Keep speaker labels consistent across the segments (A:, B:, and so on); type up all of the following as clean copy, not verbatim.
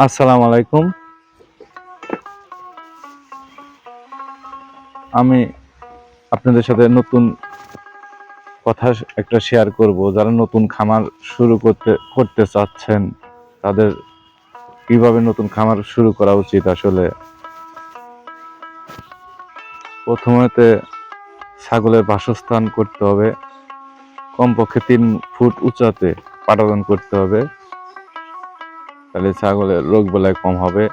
A: আসসালামু আলাইকুম। আমি আপনাদের সাথে নতুন কথা একটা শেয়ার করব। যারা নতুন খামার শুরু করতে চাচ্ছেন, তাদের কিভাবে নতুন খামার শুরু করা উচিত। আসলে প্রথমেতে ছাগলের বাসস্থান করতে হবে, কমপক্ষে 3 ফুট উঁচাতে পাটাতন করতে হবে, তাহলে ছাগলের রোগ বালাই কম হবে।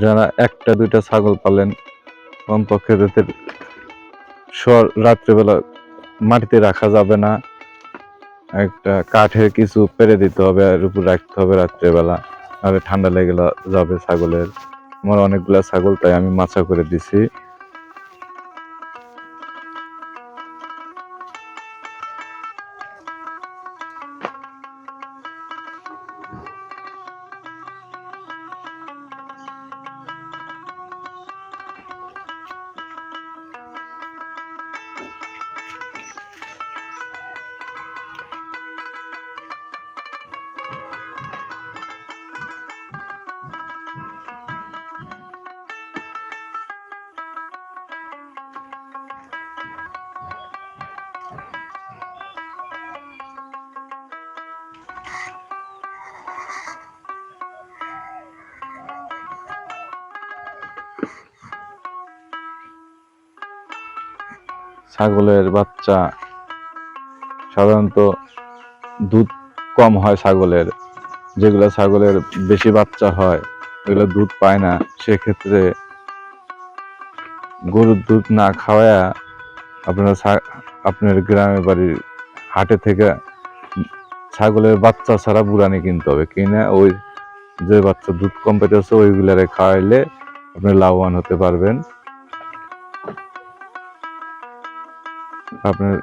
A: যারা একটা দুইটা ছাগল পালেন, কমপক্ষে তাদের রাত্রেবেলা মাটিতে রাখা যাবে না, একটা কাঠের কিছু পেরে দিতে হবে, আর উপর রাখতে হবে রাত্রেবেলা, নাহলে ঠান্ডা লেগে যাবে ছাগলের। আমার অনেকগুলা ছাগল, তাই আমি মাচা করে দিছি। ছাগলের বাচ্চা সাধারণত দুধ কম হয় ছাগলের। যেগুলো ছাগলের বেশি বাচ্চা হয়, এগুলো দুধ পায় না। সেক্ষেত্রে গরুর দুধ না খাওয়ায়া আপনারা আপনার গ্রামের বাড়ির হাটে থেকে ছাগলের বাচ্চা ছাড়া বুড়ানি কিনতে হবে, কিনে ওই যে বাচ্চা দুধ কম পেতেছে ওইগুলারে খাওয়াইলে আপনি লাভবান হতে পারবেন। আপনার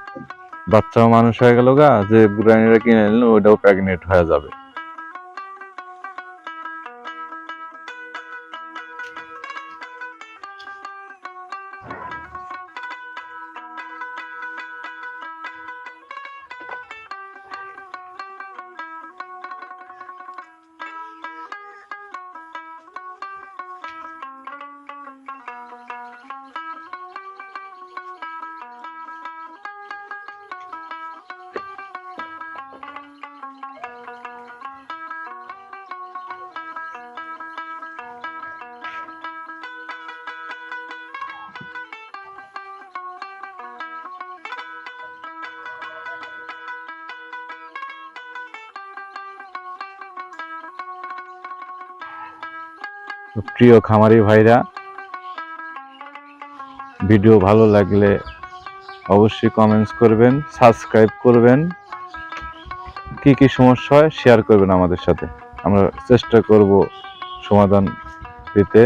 A: বাচ্চাও মানুষ হয়ে গেল গা, যে বুড়ানিরা কিনে নিলেন ওইটাও প্রেগনেন্ট হয়ে যাবে। প্রিয় খামারি ভাইরা, ভিডিও ভালো লাগলে অবশ্যই কমেন্টস করবেন, সাবস্ক্রাইব করবেন, কি কি সমস্যা হয় শেয়ার করবেন আমাদের সাথে। আমরা চেষ্টা করব সমাধান দিতে।